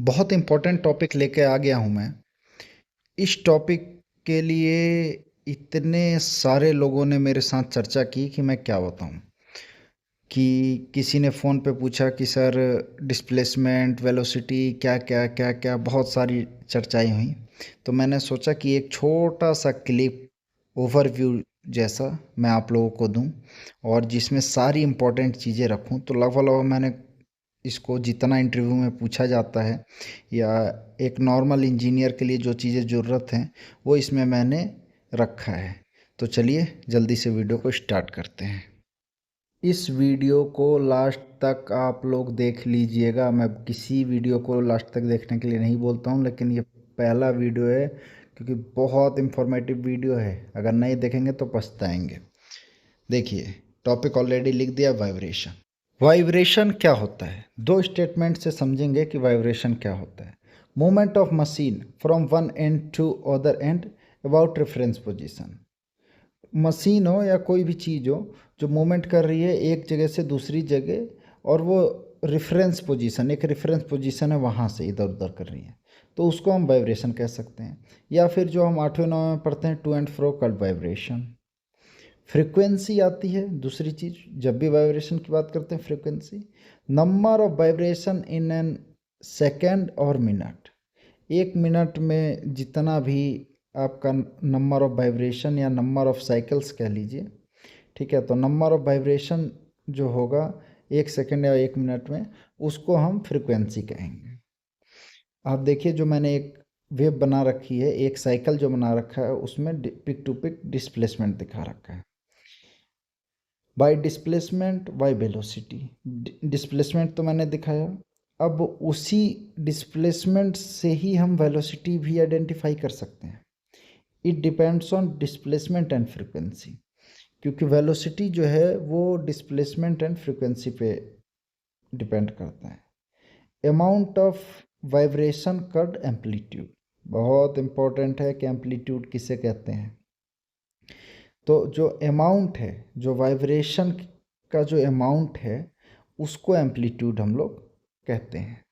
बहुत important topic लेके आ गया हूँ मैं। इस टॉपिक के लिए इतने सारे लोगों ने मेरे साथ चर्चा की कि मैं क्या बताऊँ। कि किसी ने फ़ोन पे पूछा कि सर डिस्प्लेसमेंट, वेलोसिटी क्या-क्या बहुत सारी चर्चाएँ हुई। तो मैंने सोचा कि एक छोटा-सा क्लिप ओवरव्यू जैसा मैं आप लोगों को दूँ और जिसमें सारी इम्पोर्टेंट चीज़ें रखूँ। तो लगभग-लगभग मैंने इसको जितना इंटरव्यू में पूछा जाता है या एक नॉर्मल इंजीनियर के लिए जो चीज़ें ज़रूरत हैं वो इसमें मैंने रखा है। तो चलिए जल्दी से वीडियो को स्टार्ट करते हैं। इस वीडियो को लास्ट तक आप लोग देख लीजिएगा। मैं किसी वीडियो को लास्ट तक देखने के लिए नहीं बोलता हूँ, लेकिन ये पहला वीडियो है क्योंकि बहुत इन्फॉर्मेटिव वीडियो है। अगर नहीं देखेंगे तो पछताएंगे। देखिए, टॉपिक ऑलरेडी लिख दिया, वाइब्रेशन। वाइब्रेशन क्या होता है? दो स्टेटमेंट से समझेंगे कि वाइब्रेशन क्या होता है। Movement of machine from one end to other end about reference position. Machine हो या कोई भी चीज़ हो जो मूवमेंट कर रही है एक जगह से दूसरी जगह, और वो रेफरेंस पोजीशन, एक रेफरेंस पोजीशन है, वहाँ से इधर उधर कर रही है, तो उसको हम वाइब्रेशन कह सकते हैं। या फिर जो हम 8वें 9वें में पढ़ते हैं, to and fro called vibration. Frequency आती है दूसरी चीज़, जब भी वाइब्रेशन की बात करते हैं frequency. Number of vibration in an second और मिनट। एक मिनट में जितना भी आपका नंबर ऑफ वाइब्रेशन या नंबर ऑफ साइकिल्स कह लीजिए, ठीक है, तो नंबर ऑफ वाइब्रेशन जो होगा एक सेकेंड या एक मिनट में, उसको हम फ्रीक्वेंसी कहेंगे। आप देखिए, जो मैंने एक वेव बना रखी है, एक साइकिल जो बना रखा है, उसमें पिक टू पिक डिस्प्लेसमेंट दिखा रखा है। Bye displacement by velocity. Displacement तो मैंने दिखाया, अब उसी डिस्प्लेसमेंट से ही हम वेलोसिटी भी आइडेंटिफाई कर सकते हैं। It depends on displacement and frequency, क्योंकि वेलोसिटी जो है वो डिस्प्लेसमेंट एंड फ्रीक्वेंसी पे डिपेंड करता है। Amount of vibration cut amplitude. बहुत इंपॉर्टेंट है कि एम्पलीट्यूड किसे कहते हैं। तो जो अमाउंट है, जो वाइब्रेशन का जो अमाउंट है, उसको एम्पलीट्यूड हम लोग कहते हैं।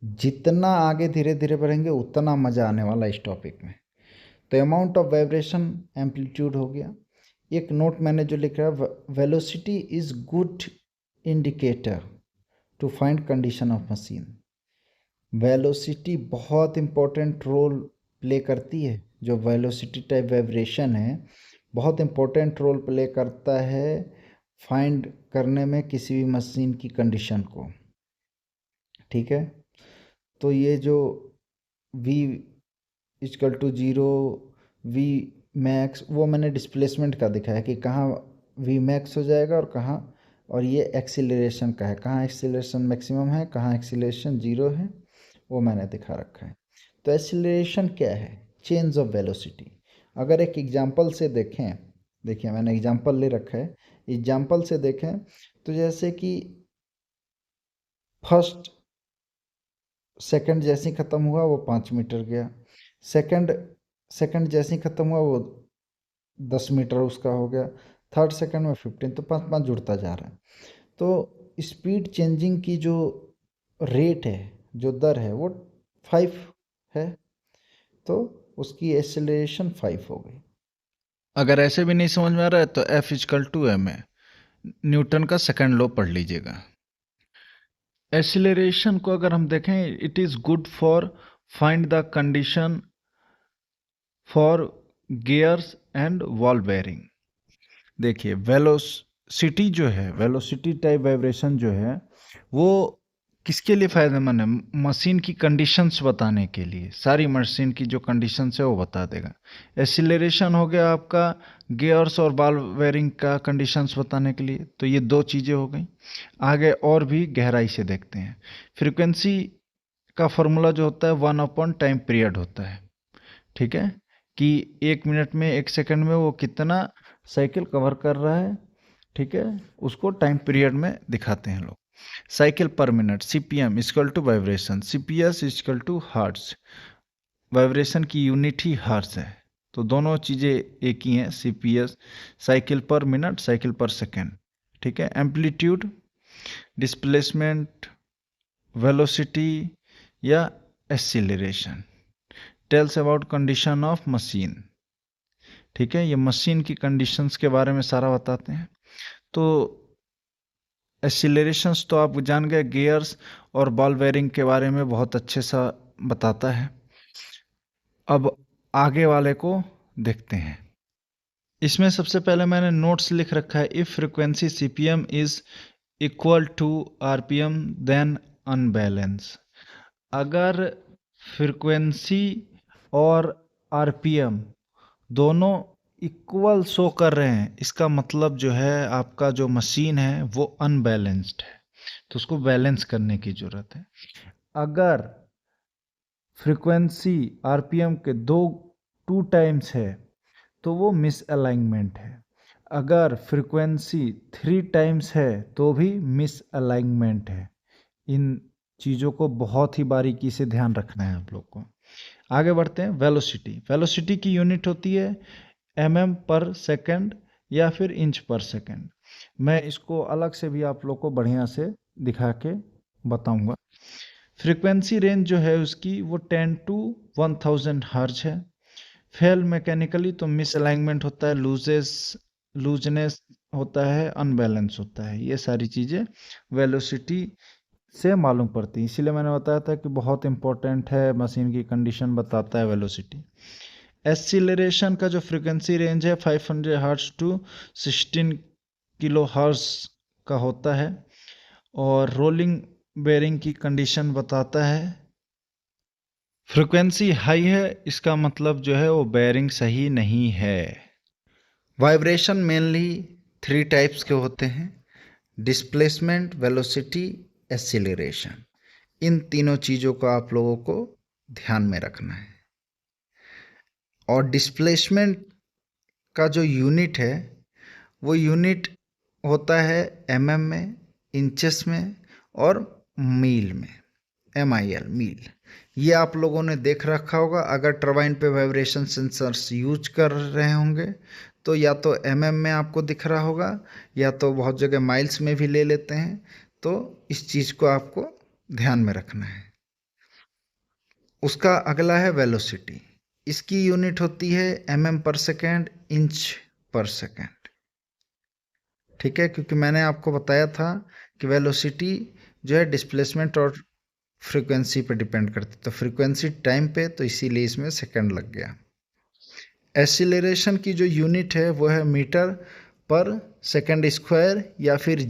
जितना आगे धीरे धीरे बढ़ेंगे उतना मज़ा आने वाला इस टॉपिक में। तो अमाउंट ऑफ वाइब्रेशन एम्पलीट्यूड हो गया। एक नोट मैंने जो लिखा है, velocity is good indicator to find condition of machine. Velocity बहुत इम्पोर्टेंट रोल प्ले करती है। जो वेलोसिटी टाइप वाइब्रेशन है, बहुत इम्पोर्टेंट रोल प्ले करता है फाइंड करने में किसी भी मशीन की कंडीशन को, ठीक है। तो ये जो v equal to 0, V max, वो मैंने डिस्प्लेसमेंट का दिखाया कि कहाँ v मैक्स हो जाएगा और कहाँ, और ये एक्सीलरेशन का है, कहाँ एक्सीलरेशन मैक्सिमम है, कहाँ एक्सीलरेशन 0 है, वो मैंने दिखा रखा है। तो एक्सीलरेशन क्या है? Change of velocity. अगर एक एग्जांपल से देखें, देखिए मैंने एग्जांपल ले रखा है, एग्जांपल से देखें तो जैसे कि फर्स्ट सेकंड जैसे ही ख़त्म हुआ वो 5 मीटर गया, सेकंड सेकंड जैसे ही ख़त्म हुआ वो 10 मीटर उसका हो गया, थर्ड सेकंड में 15, तो 5 5 जुड़ता जा रहा है। तो स्पीड चेंजिंग की जो रेट है, जो दर है, वो 5 है, तो उसकी एक्सेलरेशन 5 हो गई। अगर ऐसे भी नहीं समझ में आ रहा है तो F इजकल टू एम है, न्यूटन का सेकंड लॉ पढ़ लीजिएगा। एक्सीलरेशन को अगर हम देखें, it is good for find the condition for gears and ball bearing. देखिए, वेलोसिटी जो है, वेलोसिटी टाइप वाइब्रेशन जो है, वो किसके लिए फ़ायदेमंद है? मशीन की कंडीशंस बताने के लिए। सारी मशीन की जो कंडीशंस है वो बता देगा। एक्सीलरेशन हो गया आपका गियर्स और बॉल बेयरिंग का कंडीशंस बताने के लिए। तो ये दो चीज़ें हो गई। आगे और भी गहराई से देखते हैं। फ्रीक्वेंसी का फॉर्मूला जो होता है 1 टाइम पीरियड होता है, ठीक है, कि 1 मिनट में 1 सेकंड में वो कितना साइकिल कवर कर रहा है, ठीक है, उसको टाइम पीरियड में दिखाते हैं लोग। Cycle per minute, CPM equal to vibration, CPS equal to hertz. Vibration की यूनिट ही हर्ट्ज है, तो दोनों चीज़ें एक ही हैं। CPS cycle per minute, cycle per second, ठीक है। एम्पलीट्यूड, डिस्प्लेसमेंट, वेलोसिटी, या acceleration. Tells about condition of machine. ठीक है, ये मशीन की कंडीशंस के बारे में सारा बताते हैं। तो एक्सीलरेशंस तो आप जान गए, गियर्स और बॉल बेयरिंग के बारे में बहुत अच्छे सा बताता है। अब आगे वाले को देखते हैं। इसमें सबसे पहले मैंने नोट्स लिख रखा है, if frequency CPM is equal to RPM then unbalance. अगर फ्रीक्वेंसी और आरपीएम दोनों इक्वल शो कर रहे हैं, इसका मतलब जो है आपका जो मशीन है वो अनबैलेंस्ड है, तो उसको बैलेंस करने की ज़रूरत है। अगर फ्रीक्वेंसी आरपीएम के टू टाइम्स है तो वो मिस अलाइनमेंट है। अगर फ्रीक्वेंसी 3 टाइम्स है तो भी मिस अलाइनमेंट है। इन चीज़ों को बहुत ही बारीकी से ध्यान रखना है आप लोग को। आगे बढ़ते हैं। वेलोसिटी। वेलोसिटी की यूनिट होती है mm/सेकंड या फिर इंच/सेकंड। मैं इसको अलग से भी आप लोग को बढ़िया से दिखा के बताऊंगा। फ्रीक्वेंसी रेंज जो है उसकी वो 10 to 1000 हर्ज है। फेल मैकेनिकली तो मिस अलाइनमेंट होता है, लूजनेस होता है, अनबैलेंस होता है। ये सारी चीज़ें वेलोसिटी से मालूम पड़ती है, इसीलिए मैंने बताया था कि बहुत इंपॉर्टेंट है, मशीन की कंडीशन बताता है वेलोसिटी। एक्सीलरेशन का जो फ्रीक्वेंसी रेंज है 500 हर्ट्ज टू 16 किलो हर्ट्ज का होता है, और रोलिंग बेरिंग की कंडीशन बताता है। फ्रीक्वेंसी हाई है, इसका मतलब जो है वो बेरिंग सही नहीं है। वाइब्रेशन मेनली 3 टाइप्स के होते हैं, डिस्प्लेसमेंट, वेलोसिटी, एक्सीलरेशन। इन तीनों चीज़ों को आप लोगों को ध्यान में रखना है। और डिस्प्लेसमेंट का जो यूनिट है वो यूनिट होता है mm में, इंचेस में और मील में, MIL मील। ये आप लोगों ने देख रखा होगा। अगर टरबाइन पे वाइब्रेशन सेंसर्स यूज कर रहे होंगे तो या तो mm में आपको दिख रहा होगा या तो बहुत जगह माइल्स में भी ले लेते हैं। तो इस चीज़ को आपको ध्यान में रखना है। उसका अगला है वेलोसिटी। इसकी यूनिट होती है mm/सेकेंड, इंच/सेकेंड। ठीक है, क्योंकि मैंने आपको बताया था कि वेलोसिटी जो है डिस्प्लेसमेंट और फ्रीक्वेंसी पे डिपेंड करती है, तो फ्रीक्वेंसी टाइम पे, तो इसीलिए इसमें सेकंड लग गया। एक्सीलरेशन की जो यूनिट है वो है मीटर/सेकंड² या फिर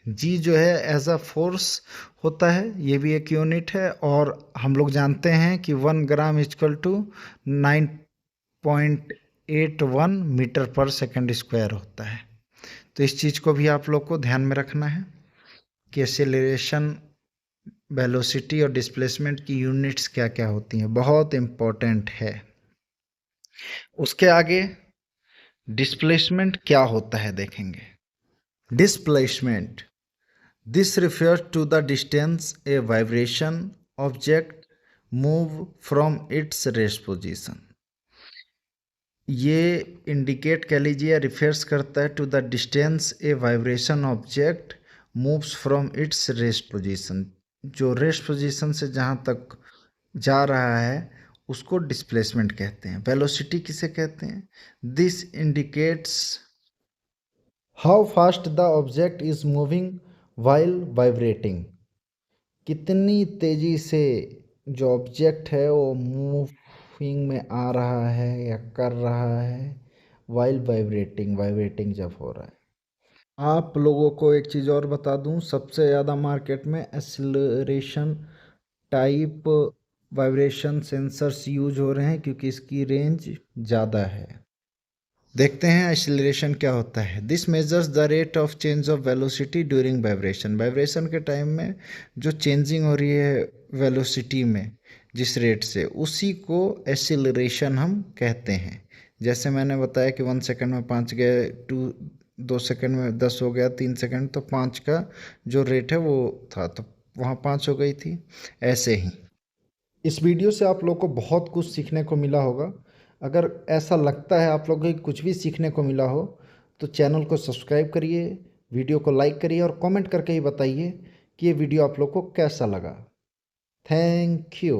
जी जो है एज अ फोर्स होता है, ये भी एक यूनिट है। और हम लोग जानते हैं कि 1 ग्राम इक्वल टू 9.81 मीटर/सेकंड² होता है। तो इस चीज़ को भी आप लोग को ध्यान में रखना है कि एक्सेलरेशन, वेलोसिटी और डिस्प्लेसमेंट की यूनिट्स क्या क्या होती हैं, बहुत इम्पोर्टेंट है। उसके आगे डिस्प्लेसमेंट क्या होता है देखेंगे। Displacement, this refers to the distance a vibration object move from its rest position. ये इंडिकेट कह लीजिए, रिफर्स करता है to the distance a vibration object moves from its rest position. जो रेस्ट पोजीशन से जहाँ तक जा रहा है उसको डिस्प्लेसमेंट कहते हैं। वेलोसिटी किसे कहते हैं? This indicates how fast the object is moving while vibrating. कितनी तेजी से जो ऑब्जेक्ट है वो मूविंग में आ रहा है या कर रहा है वाइल वाइब्रेटिंग, वाइब्रेटिंग जब हो रहा है। आप लोगों को एक चीज़ और बता दूं, सबसे ज़्यादा मार्केट में acceleration type vibration sensors use हो रहे हैं क्योंकि इसकी रेंज ज़्यादा है। देखते हैं एक्सीलरेशन क्या होता है। This measures the rate of change of velocity during vibration. Vibration के टाइम में जो चेंजिंग हो रही है वेलोसिटी में जिस रेट से, उसी को एक्सीलरेशन हम कहते हैं। जैसे मैंने बताया कि 1 सेकंड में 5 गए, 2 सेकंड में 10 हो गया, 3 सेकंड, तो 5 का जो रेट है वो था, तो वहाँ 5 हो गई थी। ऐसे ही इस वीडियो से आप लोग को बहुत कुछ सीखने को मिला होगा। अगर ऐसा लगता है आप लोगों को कुछ भी सीखने को मिला हो तो चैनल को सब्सक्राइब करिए, वीडियो को लाइक करिए और कमेंट करके ही बताइए कि ये वीडियो आप लोग को कैसा लगा। Thank you.